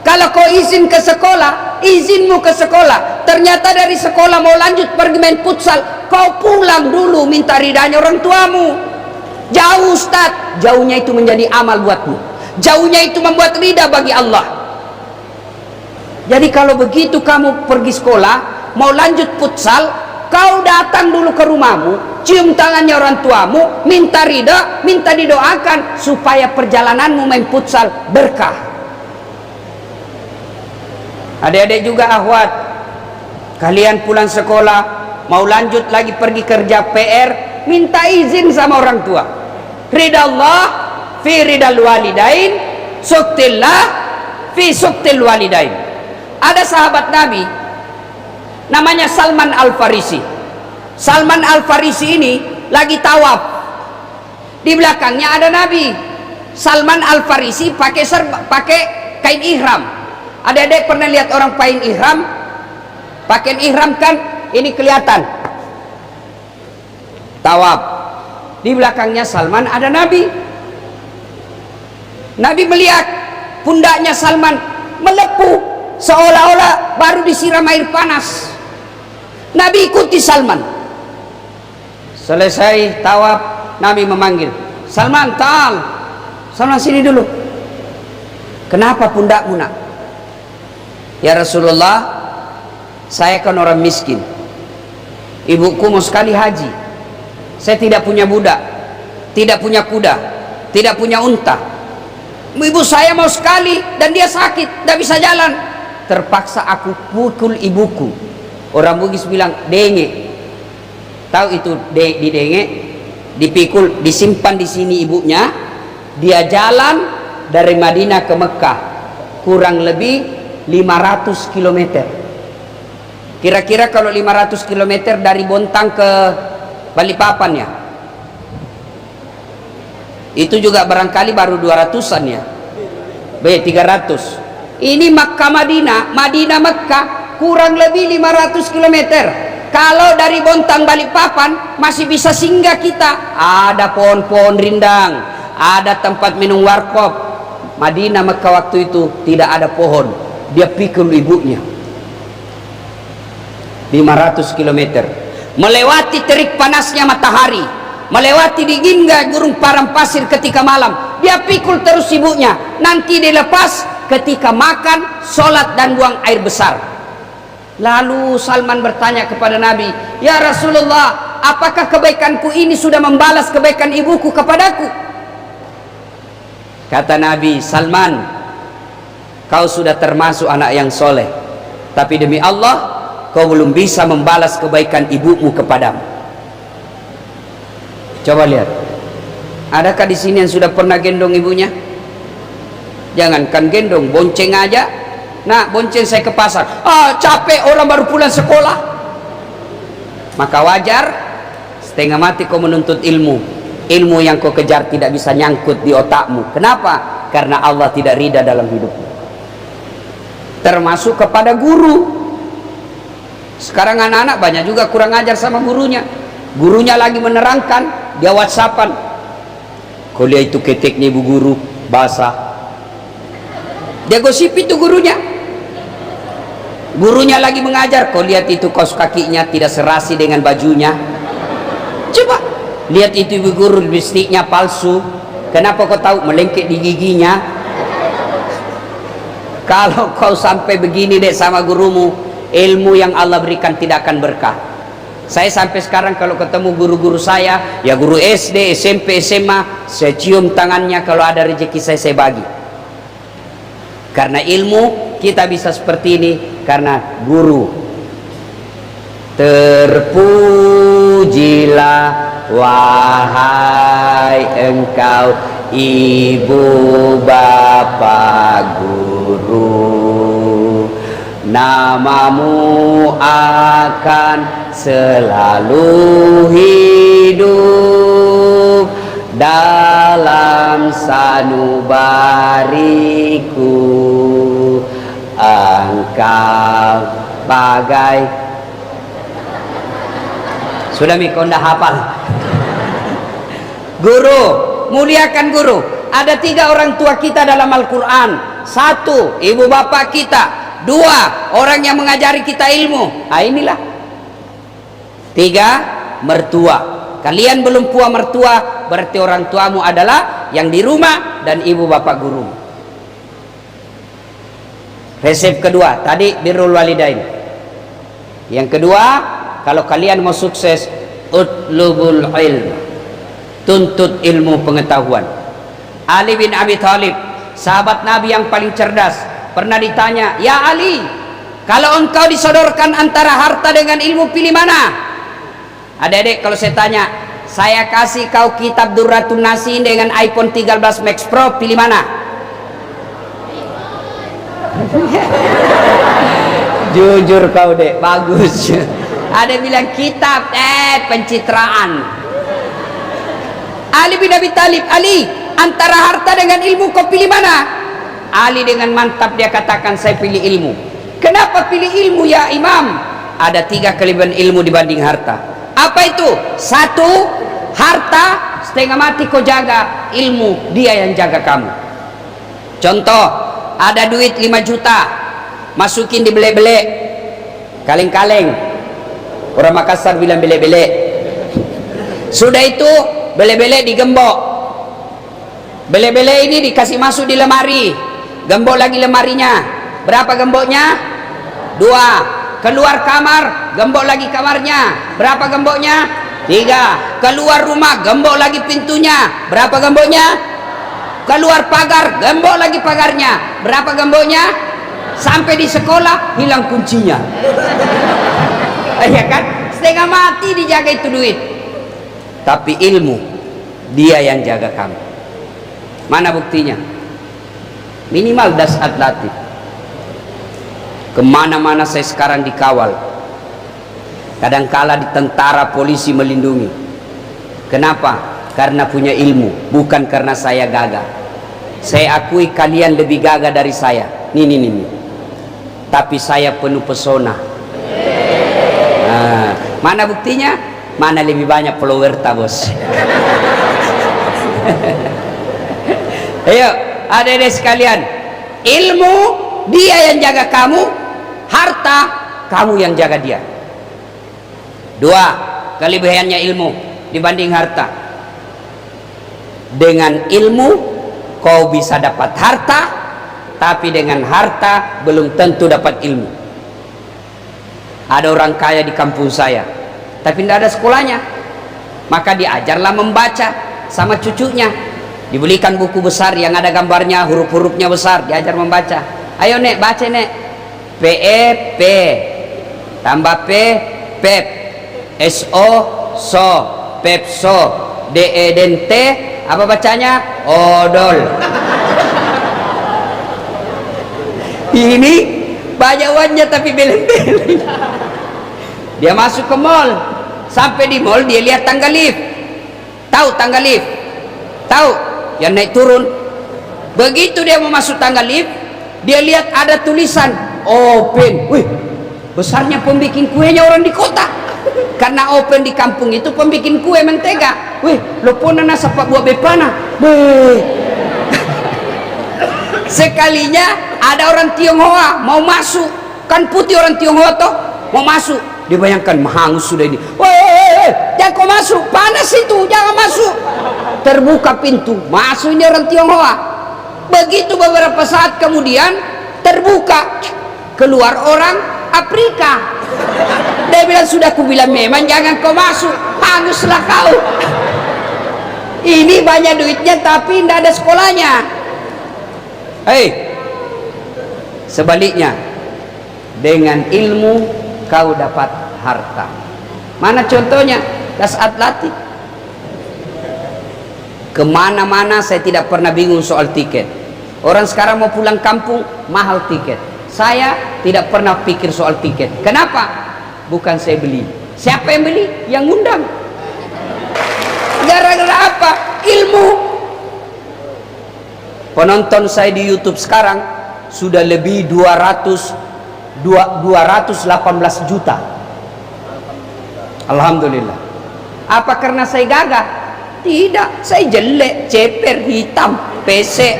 A: Kalau kau izin ke sekolah, izinmu ke sekolah, ternyata dari sekolah mau lanjut pergi main futsal, kau pulang dulu minta ridanya orang tuamu. Jauh Ustaz, jauhnya itu menjadi amal buatmu, jauhnya itu membuat ridha bagi Allah. Jadi kalau begitu kamu pergi sekolah mau lanjut futsal, kau datang dulu ke rumahmu, cium tangannya orang tuamu, minta ridha, minta didoakan supaya perjalananmu main futsal berkah. Adik-adik juga akhwat, kalian pulang sekolah mau lanjut lagi pergi kerja PR, minta izin sama orang tua. Ridha Allah fi ridal walidain, suktillah fi suktil walidain. Ada sahabat Nabi namanya Salman Al-Farisi. Salman Al-Farisi ini lagi tawaf, di belakangnya ada Nabi. Salman Al-Farisi pakai kain ihram. Adik-adik pernah lihat orang pakai ihram? Pakaian ihram kan ini kelihatan. Tawaf. Di belakangnya Salman ada Nabi. Nabi melihat pundaknya Salman melepuh seolah-olah baru disiram air panas. Nabi ikuti Salman. Selesai tawaf, Nabi memanggil, "Salman, ta'al." Salman, sini dulu. "Kenapa pundakmu, Nak?" "Ya Rasulullah, saya kan orang miskin. Ibuku mau sekali haji. Saya tidak punya budak, tidak punya kuda, tidak punya unta. Ibu saya mau sekali dan dia sakit, tidak bisa jalan. Terpaksa aku pukul ibuku." Orang Bugis bilang denge. Tahu itu didenge, dipikul, disimpan di sini ibunya. Dia jalan dari Madinah ke Mekah kurang lebih 500 km. Kira-kira kalau 500 km dari Bontang ke Balikpapan ya, itu juga barangkali baru 200-an ya, 300. Ini Makkah Madinah, Madinah Makkah kurang lebih 500 km. Kalau dari Bontang Balikpapan masih bisa singgah kita, ada pohon-pohon rindang, ada tempat minum warkop. Madinah Makkah waktu itu tidak ada pohon, dia pikul ibunya 500 km, melewati terik panasnya matahari, melewati dinginnya gurun padang pasir ketika malam, dia pikul terus ibunya, nanti dilepas ketika makan, sholat dan buang air besar. Lalu Salman bertanya kepada Nabi, ya Rasulullah, apakah kebaikanku ini sudah membalas kebaikan ibuku kepadaku? Kata Nabi, Salman, kau sudah termasuk anak yang soleh, tapi demi Allah kau belum bisa membalas kebaikan ibumu kepadamu. Coba lihat, adakah di sini yang sudah pernah gendong ibunya? Jangankan gendong, bonceng aja. Nah, bonceng saya ke pasar, capek, orang baru pulang sekolah. Maka wajar setengah mati kau menuntut ilmu. Ilmu yang kau kejar tidak bisa nyangkut di otakmu. Kenapa? Karena Allah tidak ridha dalam hidupmu. Termasuk kepada guru. Sekarang anak-anak banyak juga kurang ajar sama gurunya. Gurunya lagi menerangkan, dia whatsappan, kuliah itu keteknya ibu guru basah. Dia gosip itu gurunya. Gurunya lagi mengajar, kau lihat itu kaos kakinya tidak serasi dengan bajunya. Coba lihat itu ibu guru, lipstiknya palsu. Kenapa kau tahu? Melengket di giginya. Kalau kau sampai begini deh sama gurumu, ilmu yang Allah berikan tidak akan berkah. Saya sampai sekarang kalau ketemu guru-guru saya, ya guru SD, SMP, SMA, saya cium tangannya, kalau ada rezeki saya bagi. Karena ilmu kita bisa seperti ini karena guru. Terpujilah wahai engkau ibu bapak guru, namamu akan selalu hidup dalam sanubariku. Engkau bagai, sudah mikonda hafal. Guru, muliakan guru. Ada 3 orang tua kita dalam Al-Quran. 1, ibu bapak kita. 2, orang yang mengajari kita ilmu. Inilah. 3, mertua. Kalian belum puas mertua, berarti orang tuamu adalah yang di rumah dan ibu bapak guru. Resep kedua, tadi birrul walidain. Yang kedua, kalau kalian mau sukses, utlubul ilm, tuntut ilmu pengetahuan. Ali bin Abi Thalib, sahabat Nabi yang paling cerdas, pernah ditanya, ya Ali, kalau engkau disodorkan antara harta dengan ilmu, pilih mana? Adik-adik, kalau saya tanya, saya kasih kau kitab Durratun Nasin dengan iPhone 13 Max Pro, pilih mana? Jujur kau dek, bagus. Ada bilang kitab, pencitraan. Ali bin Abi Thalib, Ali, antara harta dengan ilmu kau pilih mana? Ali dengan mantap dia katakan, saya pilih ilmu. Kenapa pilih ilmu ya Imam? Ada 3 kelebihan ilmu dibanding harta. Apa itu? 1, harta setengah mati kau jaga, ilmu dia yang jaga kamu. Contoh, ada duit 5 juta, masukin di belek-belek, kaleng-kaleng. Orang Makassar bilang belek-belek. Sudah itu belek-belek digembok. Belek-belek ini dikasih masuk di lemari, gembok lagi lemarinya. Berapa gemboknya? 2. Keluar kamar, gembok lagi kamarnya. Berapa gemboknya? 3. Keluar rumah, gembok lagi pintunya. Berapa gemboknya? Keluar pagar, gembok lagi pagarnya. Berapa gemboknya? Sampai di sekolah hilang kuncinya. Ya kan? Setengah mati dijaga itu duit. Tapi ilmu dia yang jaga kamu. Mana buktinya? Minimal das atlatif. Kemana-mana saya sekarang dikawal. Kadangkala di tentara, polisi melindungi. Kenapa? Karena punya ilmu, bukan karena saya gagah. Saya akui kalian lebih gagah dari saya. Nih. Tapi saya penuh pesona. Nah, mana buktinya? Mana lebih banyak follower bos? Ayo, adik-adik sekalian, ilmu dia yang jaga kamu, harta kamu yang jaga dia. Dua kelebihannya ilmu dibanding harta. Dengan ilmu kau bisa dapat harta, tapi dengan harta belum tentu dapat ilmu. Ada orang kaya di kampung saya, tapi tidak ada sekolahnya, maka diajarlah membaca sama cucunya. Dibelikan buku besar yang ada gambarnya, huruf-hurufnya besar, diajar membaca. Ayo nek, baca nek. P tambah pep, SO so, pepso, DE apa bacanya? Odol. Ini banyak uangnya tapi beleng-beleng. Dia masuk ke mall, sampai di mall dia lihat tangga lift. Tahu tangga lift? Tahu yang naik turun. Begitu dia mau masuk tangga lift, dia lihat ada tulisan open. Wih, besarnya pembikin kuenya orang di kota. Karena open di kampung itu pembikin kue mentega. Wih, lopona nasa pak buah bepana. Wih. Sekalinya ada orang Tionghoa mau masuk, kan putih orang Tionghoa toh, mau masuk. Dibayangkan hangus sudah ini. Woi, jangan kau masuk, panas itu, jangan masuk. Terbuka pintu, masuk ini orang Tionghoa. Begitu beberapa saat kemudian terbuka, keluar orang Afrika. Dia bilang, sudah kubilang memang jangan kau masuk, hanguslah kau. Ini banyak duitnya tapi tidak ada sekolahnya. Hei, sebaliknya, dengan ilmu kau dapat harta. Mana contohnya? Dasat latih. Kemana-mana saya tidak pernah bingung soal tiket. Orang sekarang mau pulang kampung mahal tiket. Saya tidak pernah pikir soal tiket. Kenapa? Bukan saya beli. Siapa yang beli? Yang ngundang. Gara-gara apa? Ilmu. Penonton saya di YouTube sekarang sudah lebih 218 juta. Alhamdulillah. Apa karena saya gagah? Tidak, saya jelek, ceper, hitam, pesek.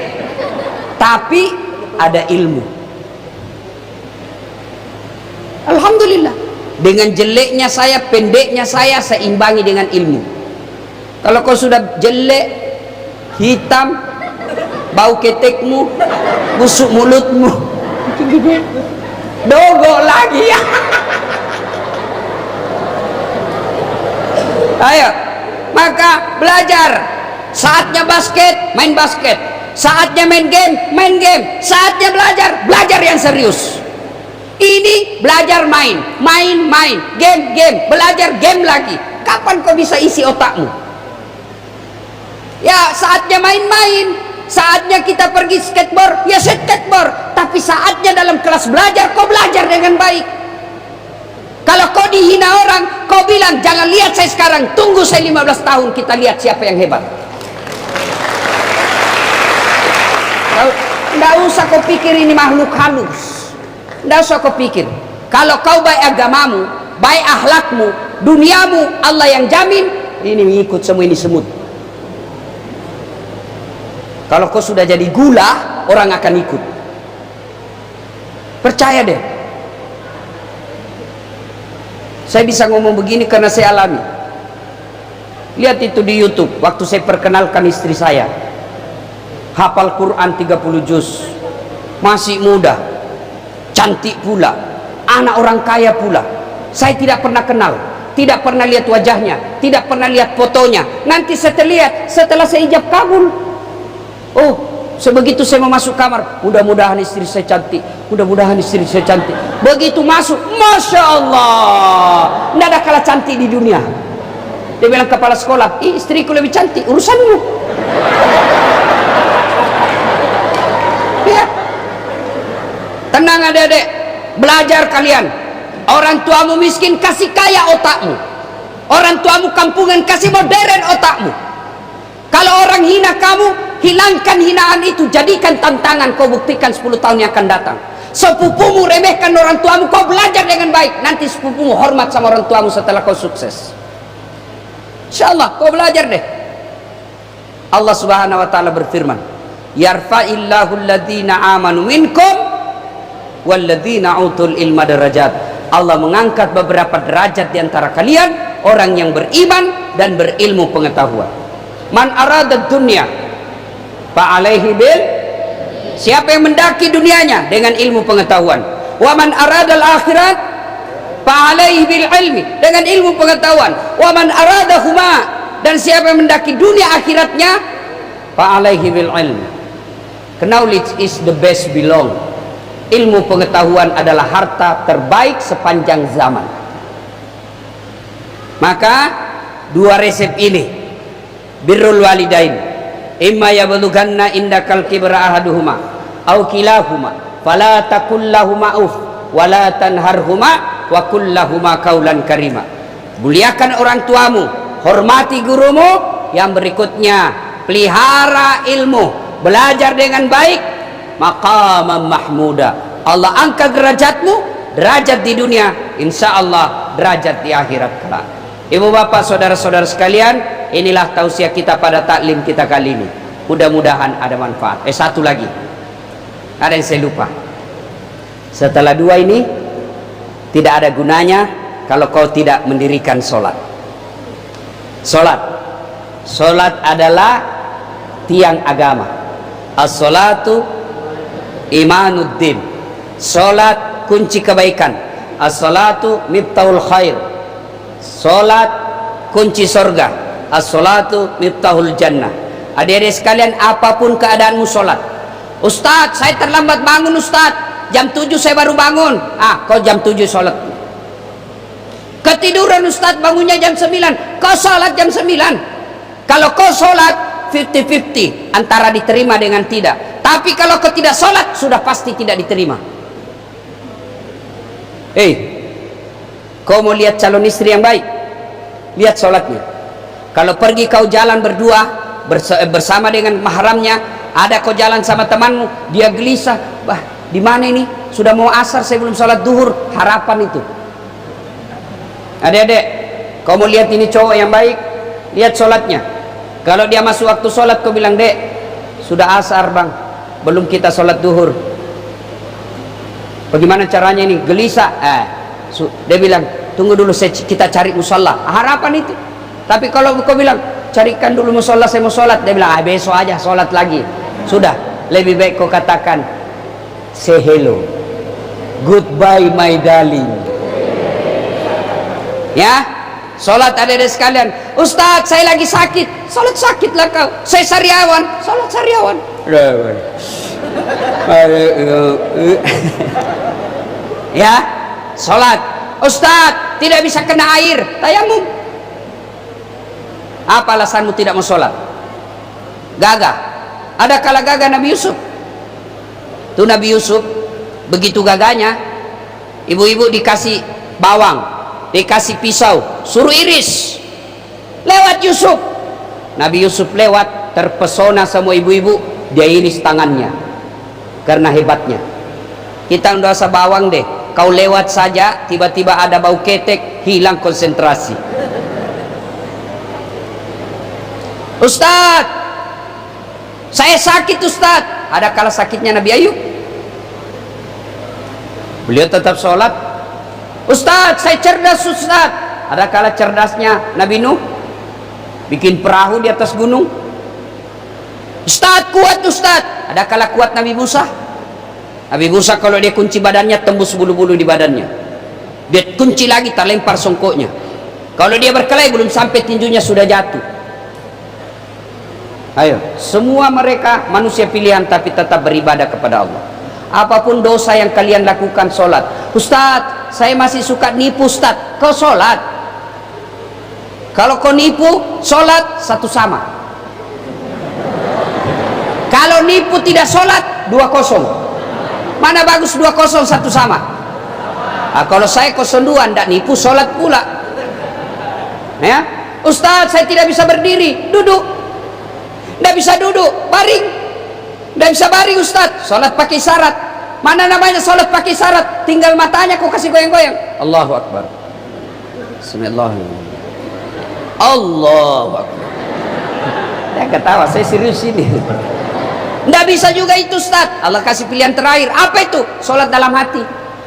A: Tapi ada ilmu. Alhamdulillah. Dengan jeleknya saya, pendeknya saya imbangi dengan ilmu. Kalau kau sudah jelek, hitam, bau ketekmu, busuk mulutmu, dogo lagi ya. Ayo, maka belajar. Saatnya basket, main basket. Saatnya main game, main game. Saatnya belajar, belajar yang serius. Ini belajar main, game, belajar game lagi. Kapan kau bisa isi otakmu? Ya, saatnya main-main. Saatnya kita pergi skateboard, ya skateboard. Tapi saatnya dalam kelas belajar, kau belajar dengan baik. Kalau kau dihina orang, kau bilang, jangan lihat saya sekarang, tunggu saya 15 tahun, kita lihat siapa yang hebat. Tidak usah kau pikir ini makhluk halus. Tidak usah kau pikir. Kalau kau baik agamamu, baik akhlakmu, duniamu, Allah yang jamin. Ini mengikut semua ini semut. Kalau kau sudah jadi gula, orang akan ikut. Percaya deh. Saya bisa ngomong begini karena saya alami. Lihat itu di YouTube. Waktu saya perkenalkan istri saya, hafal Quran 30 juz, masih muda, cantik pula, anak orang kaya pula. Saya tidak pernah kenal, tidak pernah lihat wajahnya, tidak pernah lihat fotonya. Nanti setelah saya ijab kabul, oh, sebegitu saya mau masuk kamar, mudah-mudahan istri saya cantik, mudah-mudahan istri saya cantik. Begitu masuk, Masya Allah, tidak ada kalah cantik di dunia. Dia bilang kepala sekolah, istriku lebih cantik, urusanmu. Ya, tenang adik-adik, belajar kalian. Orang tuamu miskin, kasih kaya otakmu. Orang tuamu kampungan, kasih modern otakmu. Kalau orang hina kamu, hilangkan hinaan itu, jadikan tantangan, kau buktikan 10 tahun yang akan datang. Sepupumu remehkan orang tuamu, kau belajar dengan baik, nanti sepupumu hormat sama orang tuamu setelah kau sukses. Insyaallah kau belajar deh. Allah Subhanahu wa taala berfirman, yarfa'illahu alladhina amanu minkum walladzina utul ilma darajat. Allah mengangkat beberapa derajat di antara kalian, orang yang beriman dan berilmu pengetahuan. Man arada dunya fa alaihi bil, siapa yang mendaki dunianya dengan ilmu pengetahuan. Wa man arada al akhirat fa alaihi bil ilmi, dengan ilmu pengetahuan. Wa man arada huma, dan siapa yang mendaki dunia akhiratnya fa alaihi bil ilmi. Knowledge is the best belong. Ilmu pengetahuan adalah harta terbaik sepanjang zaman. Maka dua resep ini, birrul walidain, imma yablughanna indakal kibra ahaduhuma aw kilahuma fala taqul lahumā uff wa la tanharhuma wa qul lahumā qawlan karima. Muliakan orang tuamu, hormati gurumu. Yang berikutnya, pelihara ilmu, belajar dengan baik, maqaman mahmuda. Allah angkat derajatmu, derajat di dunia, insya Allah derajat di akhirat kelak. Ibu bapak saudara-saudara sekalian, inilah tausiah kita pada taklim kita kali ini. Mudah-mudahan ada manfaat. Satu lagi, ada yang saya lupa. Setelah dua ini, tidak ada gunanya kalau kau tidak mendirikan sholat. Sholat adalah tiang agama. As-sholatu imanuddin. Sholat kunci kebaikan. As-sholatu miftahul khair. Sholat kunci sorga. As-sholatu miftahul jannah. Adik-adik sekalian, apapun keadaanmu sholat. Ustadz, saya terlambat bangun Ustadz, jam 7 saya baru bangun. Kau jam 7 sholat. Ketiduran Ustadz, bangunnya jam 9, kau sholat jam 9. Kalau kau sholat 50-50 antara diterima dengan tidak. Tapi kalau kau tidak sholat, sudah pasti tidak diterima. Kau mau lihat calon istri yang baik, lihat sholatnya. Kalau pergi kau jalan berdua bersama dengan mahramnya, ada kau jalan sama temanmu, dia gelisah, di mana ini, sudah mau asar saya belum sholat duhur. Harapan itu. Adik-adik, kau mau lihat ini cowok yang baik, lihat sholatnya. Kalau dia masuk waktu sholat, kau bilang, dek, sudah asar bang, belum kita sholat duhur. Bagaimana caranya ini? Gelisah. Dia bilang, tunggu dulu, kita cari musola. Harapan itu. Tapi kalau kau bilang, carikan dulu musola, saya mau sholat, dia bilang, besok aja sholat lagi. Sudah, lebih baik kau katakan, say hello, goodbye my darling. Ya, sholat adik-adik sekalian. Ustadz, saya lagi sakit. Sholat sakitlah kau. Saya sariawan. Sholat sariawan. Ya, sholat. Ustadz, tidak bisa kena air. Tayamum. Apa alasanmu tidak mau sholat? Gagah. Ada kala gagah Nabi Yusuf. Itu Nabi Yusuf, begitu gagahnya, ibu-ibu dikasih bawang, dikasih pisau, suruh iris. Lewat Yusuf. Nabi Yusuf lewat, terpesona semua ibu-ibu, dia iris tangannya karena hebatnya. Kita nggak usah bawang deh, kau lewat saja tiba-tiba ada bau ketek, hilang konsentrasi. Ustadz, saya sakit Ustadz. Ada kala sakitnya Nabi Ayub, beliau tetap sholat. Ustadz, saya cerdas Ustadz. Ada kala cerdasnya Nabi Nuh, bikin perahu di atas gunung. Ustadz, kuat Ustadz. Ada kala kuat Nabi Musa. Nabi Musa kalau dia kunci badannya, tembus bulu-bulu di badannya. Dia kunci lagi, terlempar songkoknya. Kalau dia berkelahi, belum sampai tinjunya sudah jatuh. Ayo, semua mereka manusia pilihan tapi tetap beribadah kepada Allah. Apapun dosa yang kalian lakukan, sholat. Ustadz, saya masih suka nipu Ustadz. Kau sholat. Kalau kau nipu, sholat satu sama. Kalau nipu tidak sholat, 2-0. Mana bagus 2-0 satu sama? Kalau saya 02 ndak nipu sholat pula. Ya, Ustaz saya tidak bisa berdiri, duduk. Ndak bisa duduk, baring. Ndak bisa baring Ustaz. Sholat pakai syarat. Mana namanya sholat pakai syarat? Tinggal matanya kau kasih goyang-goyang. Allahu Akbar. Bismillahirrahmanirrahim. Allahu Akbar. Dia ketawa, saya serius ini. Nggak bisa juga itu Ustaz. Allah kasih pilihan terakhir. Apa itu? Sholat dalam hati.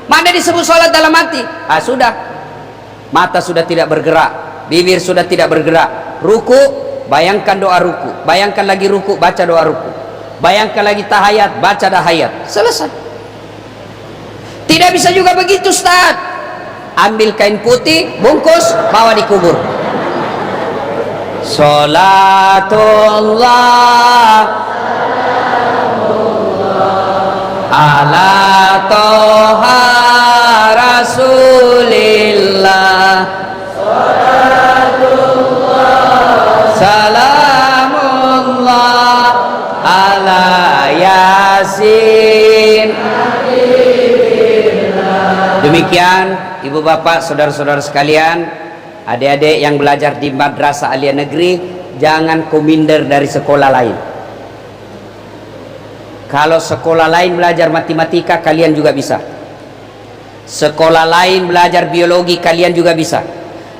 A: Mana disebut sholat dalam hati? Sudah. Mata sudah tidak bergerak, bibir sudah tidak bergerak. Ruku, bayangkan doa ruku. Bayangkan lagi ruku, baca doa ruku. Bayangkan lagi tahayat, baca tahayat. Selesai. Tidak bisa juga begitu Ustaz. Ambil kain putih, bungkus, bawa dikubur. Salatullah ala toha rasulillah, salamullah ala yasin. Demikian ibu bapak saudara-saudara sekalian, adik-adik yang belajar di madrasah aliyah negeri, jangan kominder dari sekolah lain. Kalau sekolah lain belajar matematika, kalian juga bisa. Sekolah lain belajar biologi, kalian juga bisa.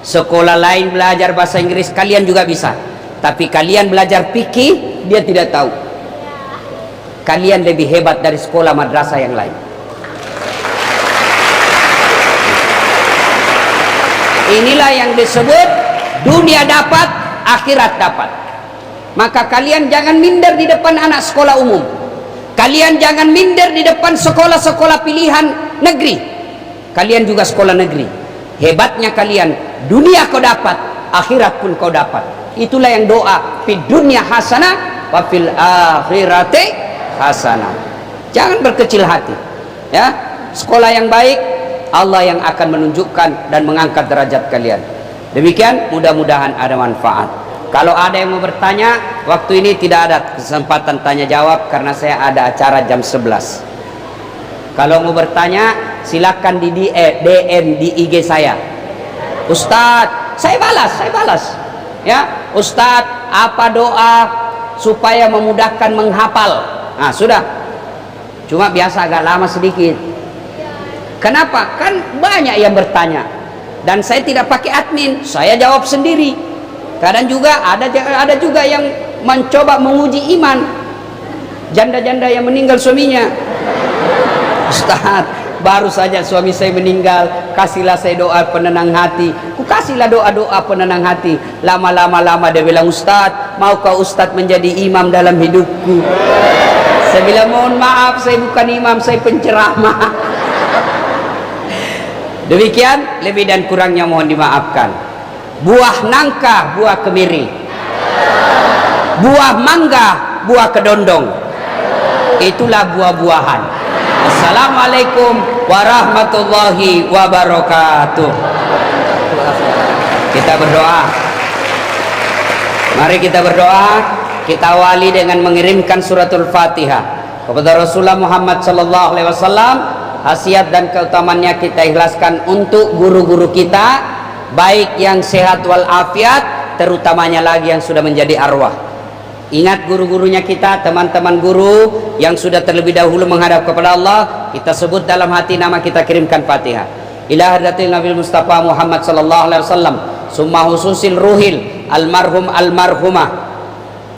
A: Sekolah lain belajar bahasa Inggris, kalian juga bisa. Tapi kalian belajar fikih, dia tidak tahu. Kalian lebih hebat dari sekolah madrasah yang lain. Inilah yang disebut dunia dapat, akhirat dapat. Maka kalian jangan minder di depan anak sekolah umum. Kalian jangan minder di depan sekolah-sekolah pilihan negeri. Kalian juga sekolah negeri. Hebatnya kalian, dunia kau dapat, akhirat pun kau dapat. Itulah yang doa, fid dunya hasanah wa fil akhirati hasanah. Jangan berkecil hati. Ya, sekolah yang baik, Allah yang akan menunjukkan dan mengangkat derajat kalian. Demikian, mudah-mudahan ada manfaat. Kalau ada yang mau bertanya, waktu ini tidak ada kesempatan tanya jawab karena saya ada acara jam 11. Kalau mau bertanya, silakan di DM di IG saya. Ustadz, saya balas. Ya, Ustadz, apa doa supaya memudahkan menghafal? Nah, sudah. Cuma biasa agak lama sedikit. Kenapa? Kan banyak yang bertanya. Dan saya tidak pakai admin, saya jawab sendiri. Kadang juga ada juga yang mencoba menguji iman, janda-janda yang meninggal suaminya. Ustaz, baru saja suami saya meninggal, kasihlah saya doa penenang hati. Ku kasihlah doa-doa penenang hati. Lama dia bilang, Ustaz, maukah Ustaz menjadi imam dalam hidupku? Saya bilang, mohon maaf, saya bukan imam, saya penceramah. Demikian, lebih dan kurangnya mohon dimaafkan. Buah nangka, buah kemiri. Buah mangga, buah kedondong. Itulah buah-buahan. Assalamualaikum warahmatullahi wabarakatuh. Kita berdoa. Mari kita berdoa. Kita awali dengan mengirimkan suratul Fatihah kepada Rasulullah Muhammad sallallahu alaihi wasallam. Khasiat dan keutamaannya kita ikhlaskan untuk guru-guru kita, baik yang sehat walafiat, terutamanya lagi yang sudah menjadi arwah. Ingat guru-gurunya kita, teman-teman guru yang sudah terlebih dahulu menghadap kepada Allah, kita sebut dalam hati, nama kita kirimkan Fatihah. Ila hadratil Nabi Mustafa Muhammad sallallahu alaihi wasallam, summa hususil ruhil almarhum almarhumah